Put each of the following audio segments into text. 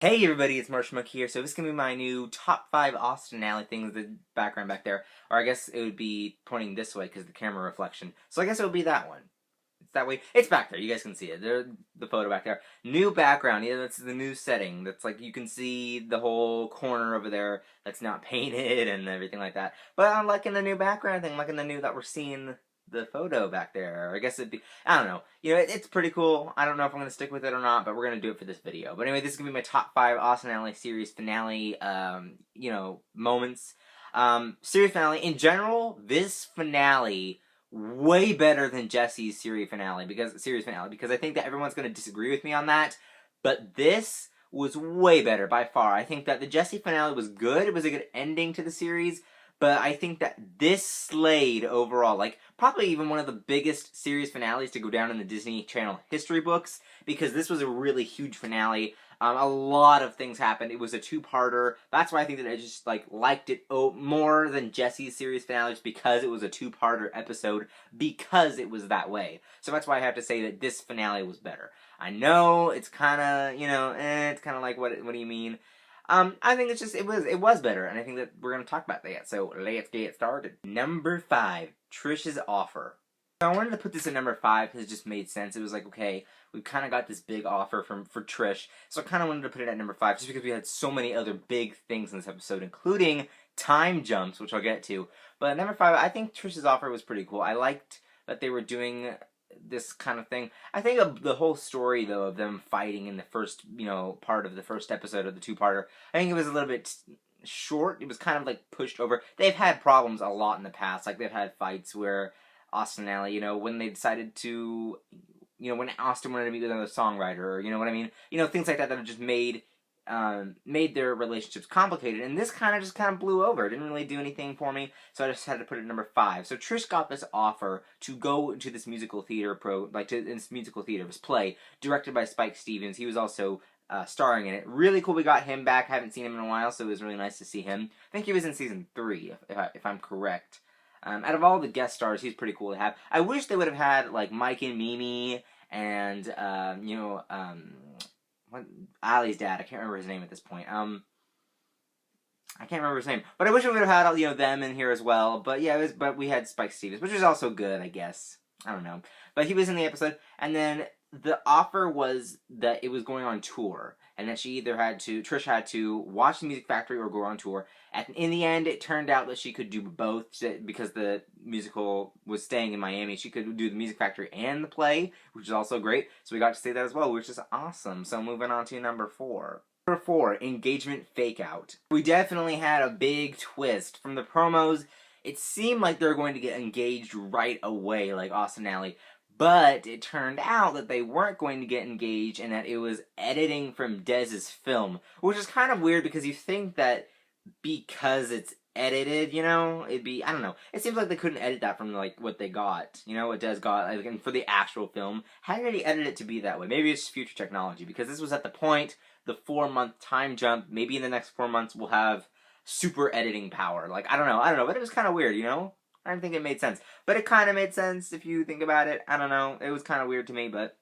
Hey everybody, it's Marshmuck here. So this is going to be my new top 5 Austin Alley things, the background back there. Or I guess it would be pointing this way because of the camera reflection. So I guess it would be that one. It's that way. It's back there. You guys can see it. The photo back there. New background. Yeah, that's the new setting. That's like you can see the whole corner over there that's not painted and everything like that. But I'm liking the new background thing. I'm liking the new that we're seeing the photo back there. I guess it'd be, I don't know. It's pretty cool. I don't know if I'm going to stick with it or not, but we're going to do it for this video. But anyway, this is going to be my top 5 Austin Alley series finale, moments. Series finale. In general, this finale way better than Jesse's series finale because I think that everyone's going to disagree with me on that. But this was way better by far. I think that the Jesse finale was good. It was a good ending to the series. But I think that this slayed overall, like, probably even one of the biggest series finales to go down in the Disney Channel history books, because this was a really huge finale. A lot of things happened. It was a two-parter. That's why I think that I just, like, liked it more than Jesse's series finale, just because it was a two-parter episode, because it was that way. So that's why I have to say that this finale was better. I know, it's kind of, it's kind of like, what do you mean? I think it was better, and I think that we're going to talk about that. So let's get started. Number 5, Trish's Offer. So I wanted to put this at number 5 because it just made sense. It was like, okay, we've kind of got this big offer for Trish, so I kind of wanted to put it at number 5 just because we had so many other big things in this episode, including time jumps, which I'll get to. But at number 5, I think Trish's Offer was pretty cool. I liked that they were doing this kind of thing. I think of the whole story, though, of them fighting in the first, part of the first episode of the two-parter, I think it was a little bit short. It was kind of, like, pushed over. They've had problems a lot in the past. Like, they've had fights where Austin and Alley, when they decided to, when Austin wanted to meet with another songwriter, you know what I mean? Things like that that have just made their relationships complicated, and this kind of blew over. It didn't really do anything for me, so I just had to put it at number 5. So Trish got this offer to go to this musical theater this play, directed by Spike Stevens. He was also starring in it. Really cool. We got him back. Haven't seen him in a while, so it was really nice to see him. I think he was in season 3, if I'm correct. Out of all the guest stars, he's pretty cool to have. I wish they would have had like Mike and Mimi and Ali's dad. I can't remember his name at this point. I can't remember his name, but I wish we would have had them in here as well. But yeah, but we had Spike Stevens, which was also good, I guess. I don't know, but he was in the episode, and then the offer was that it was going on tour, and that Trish had to watch the Music Factory or go on tour. In the end, it turned out that she could do both because the musical was staying in Miami. She could do the Music Factory and the play, which is also great. So we got to see that as well, which is awesome. So moving on to number 4. Number 4, Engagement Fake Out. We definitely had a big twist. From the promos, it seemed like they were going to get engaged right away, like Austin and Alley. But it turned out that they weren't going to get engaged and that it was editing from Dez's film. Which is kind of weird because you think that because it's edited, it'd be, I don't know. It seems like they couldn't edit that from, like, what they got. What Dez got, like, and for the actual film. How did he edit it to be that way? Maybe it's future technology, because this was at the point, the 4-month time jump. Maybe in the next 4 months we'll have super editing power. Like, I don't know, but it was kind of weird, I didn't think it made sense. But it kind of made sense if you think about it. I don't know. It was kind of weird to me, but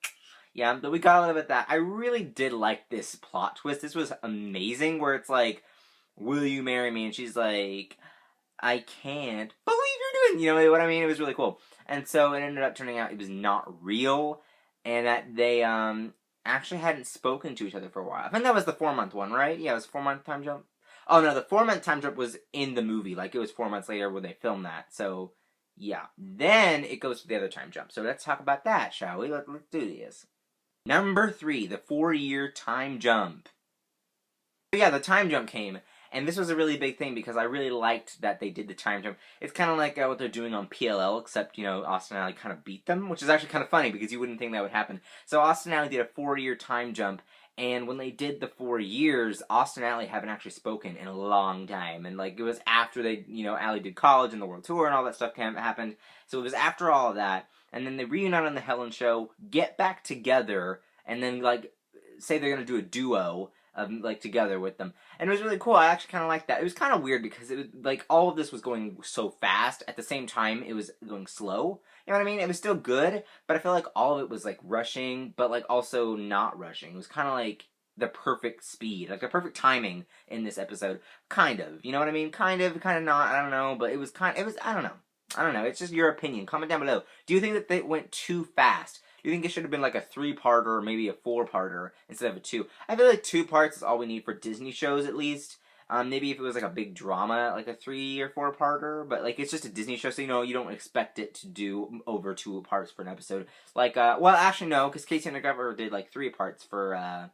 yeah, but we got a little bit of that. I really did like this plot twist. This was amazing, where it's like, will you marry me? And she's like, I can't believe you're doing, you know what I mean? It was really cool. And so it ended up turning out it was not real, and that they actually hadn't spoken to each other for a while. I think that was the 4-month one, right? Yeah, it was 4-month time jump. Oh no, the 4-month time jump was in the movie. Like, it was 4 months later when they filmed that. So, yeah. Then it goes to the other time jump. So let's talk about that, shall we? Let's do this. Number 3, the 4-year time jump. So yeah, the time jump came. And this was a really big thing because I really liked that they did the time jump. It's kind of like what they're doing on PLL, except, Austin and Alley kind of beat them, which is actually kind of funny because you wouldn't think that would happen. So Austin and Alley did a 4-year time jump, and when they did the 4 years, Austin and Alley haven't actually spoken in a long time. And, like, it was after they, Alley did college and the world tour and all that stuff happened. So it was after all of that. And then they reunite on the Helen show, get back together, and then, like, say they're going to do a duo together with them. And it was really cool. I actually kind of liked that. It was kind of weird because it was, like, all of this was going so fast. At the same time, it was going slow. You know what I mean? It was still good, but I feel like all of it was, like, rushing, but, like, also not rushing. It was kind of like, the perfect speed, like the perfect timing in this episode. Kind of, you know what I mean? Kind of not. I don't know, but it was I don't know. I don't know. It's just your opinion. Comment down below. Do you think that they went too fast? Do you think it should have been like a 3-parter or maybe a 4-parter instead of a 2? I feel like 2 parts is all we need for Disney shows at least. Maybe if it was like a big drama, like a 3 or 4-parter, but like it's just a Disney show, so you don't expect it to do over 2 parts for an episode. Like, well, actually no, because Casey Undercover did like 3 parts for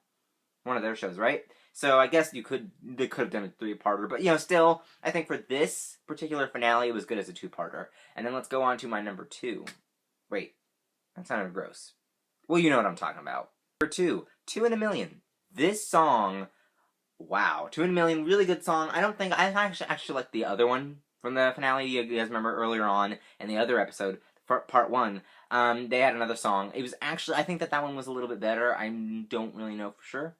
one of their shows, right? So I guess they could have done a 3-parter, but still, I think for this particular finale, it was good as a 2-parter. And then let's go on to my number 2. Wait, that sounded gross. Well, you know what I'm talking about. Number 2, 2 in a Million. This song, wow, 2 in a Million, really good song. I actually like the other one from the finale. You guys remember earlier on in the other episode, part 1. They had another song. It was actually, I think that one was a little bit better. I don't really know for sure.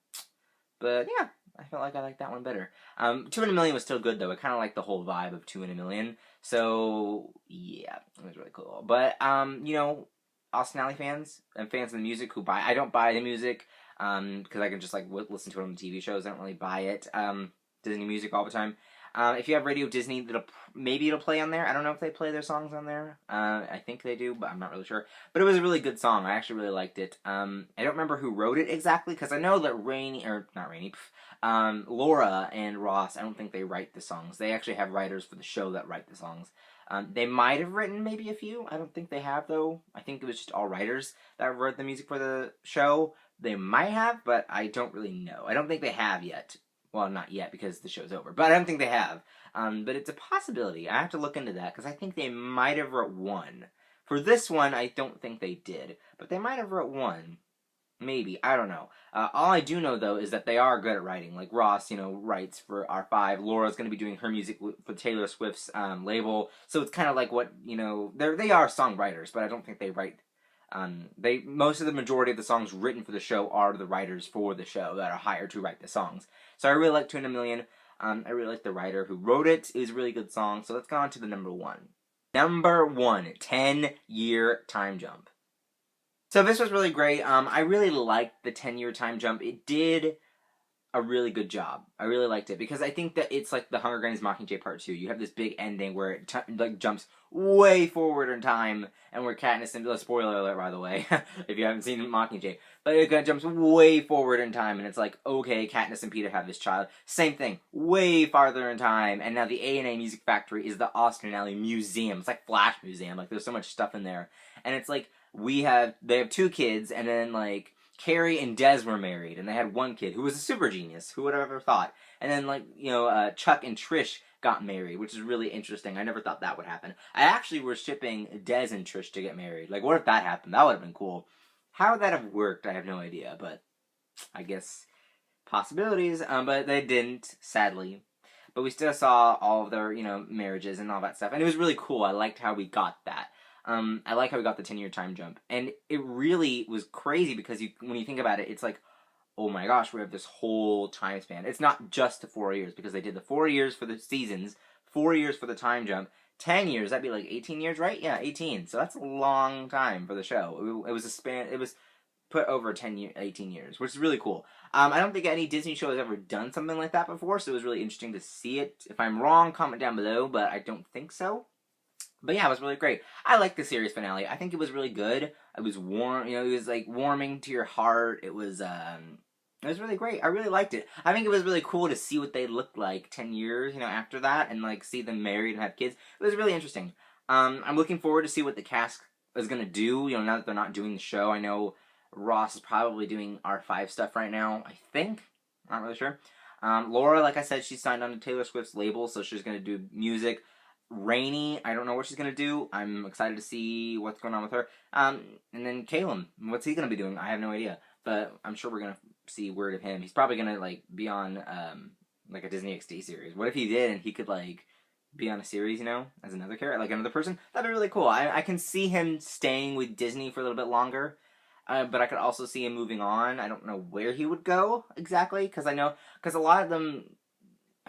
But yeah, I felt like I liked that one better. 2 in a Million was still good though. I kind of liked the whole vibe of 2 in a Million. So yeah, it was really cool. But Austin Alley fans and fans of the music I don't buy the music because I can just like listen to it on the TV shows. I don't really buy it. Disney music all the time. If you have Radio Disney, maybe it'll play on there. I don't know if they play their songs on there. I think they do, but I'm not really sure. But it was a really good song. I actually really liked it. I don't remember who wrote it exactly, because I know that Laura and Ross, I don't think they write the songs. They actually have writers for the show that write the songs. They might have written maybe a few. I don't think they have, though. I think it was just all writers that wrote the music for the show. They might have, but I don't really know. I don't think they have yet. Well, not yet, because the show's over. But I don't think they have. But it's a possibility. I have to look into that, because I think they might have wrote one. For this one, I don't think they did. But they might have wrote one. Maybe. I don't know. All I do know, though, is that they are good at writing. Like, Ross, writes for R5. Laura's going to be doing her music for Taylor Swift's label. So it's kind of like what, they are songwriters, but I don't think they write... most of the majority of the songs written for the show are the writers for the show that are hired to write the songs. So I really like 2 in a Million. I really like the writer who wrote it. It was a really good song. So let's go on to the number 1. Number 1, 10-year time jump. So this was really great. I really liked the 10-year time jump. It did a really good job. I really liked it because I think that it's like the Hunger Games Mockingjay Part 2. You have this big ending where it jumps way forward in time, and where Katniss and spoiler alert, by the way, if you haven't seen Mockingjay, but it jumps way forward in time, and it's like, okay, Katniss and Peter have this child. Same thing, way farther in time, and now the A&A Music Factory is the Austin Alley Museum. It's like Flash Museum. Like, there's so much stuff in there, and it's like they have 2 kids, and then like Carrie and Des were married, and they had 1 kid who was a super genius. Who would have ever thought? And then, Chuck and Trish got married, which is really interesting. I never thought that would happen. I actually was shipping Des and Trish to get married. Like, what if that happened? That would have been cool. How would that have worked? I have no idea, but I guess possibilities. But they didn't, sadly. But we still saw all of their, marriages and all that stuff. And it was really cool. I liked how we got that. I like how we got the 10-year time jump. And it really was crazy because when you think about it, it's like, oh my gosh, we have this whole time span. It's not just the 4 years, because they did the 4 years for the seasons, 4 years for the time jump, 10 years, that'd be like 18 years, right? Yeah, 18. So that's a long time for the show. It was a span, it was put over 18 years, which is really cool. I don't think any Disney show has ever done something like that before, so it was really interesting to see it. If I'm wrong, comment down below, but I don't think so. But yeah, it was really great. I liked the series finale. I think it was really good. It was warm, it was like warming to your heart. It was really great. I really liked it. I think it was really cool to see what they looked like 10 years, after that, and like see them married and have kids. It was really interesting. I'm looking forward to see what the cast is gonna do. Now that they're not doing the show. I know Ross is probably doing R5 stuff right now. I think. Not really sure. Laura, like I said, she signed on to Taylor Swift's label, so she's gonna do music. Rainey, I don't know what she's going to do. I'm excited to see what's going on with her. And then Caleb, what's he going to be doing? I have no idea. But I'm sure we're going to see word of him. He's probably going to, like, be on, like, a Disney XD series. What if he did and he could, like, be on a series, as another character, like another person? That'd be really cool. I can see him staying with Disney for a little bit longer. But I could also see him moving on. I don't know where he would go exactly. Because a lot of them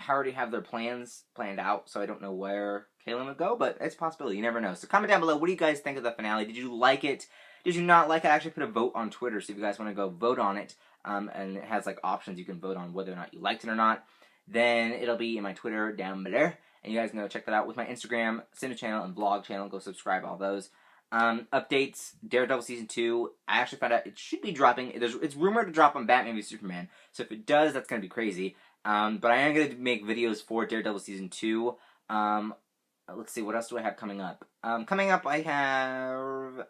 already have their plans planned out, so I don't know where Caleb would go, but it's a possibility. You never know. So comment down below, what do you guys think of the finale? Did you like it? Did you not like it? I actually put a vote on Twitter, so if you guys want to go vote on it, and it has like options you can vote on whether or not you liked it or not. Then it'll be in my Twitter down below, and you guys can go check that out with my Instagram, Cinema channel, and vlog channel. Go subscribe all those. Updates, Daredevil Season 2, I actually found out it should be dropping, it's rumored to drop on Batman v Superman, so if it does, that's going to be crazy. But I am going to make videos for Daredevil Season 2. Let's see, what else do I have coming up? Coming up, I have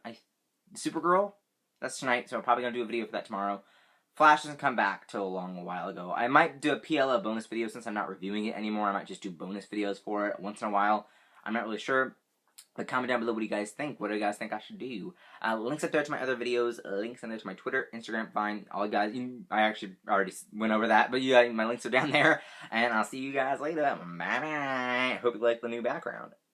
Supergirl. That's tonight, so I'm probably going to do a video for that tomorrow. Flash doesn't come back till a long while ago. I might do a PLO bonus video since I'm not reviewing it anymore. I might just do bonus videos for it once in a while. I'm not really sure. But comment down below what do you guys think. What do you guys think I should do? Links up there to my other videos. Links in there to my Twitter, Instagram, Vine. All you guys, I actually already went over that. But my links are down there. And I'll see you guys later. Bye-bye. Hope you like the new background.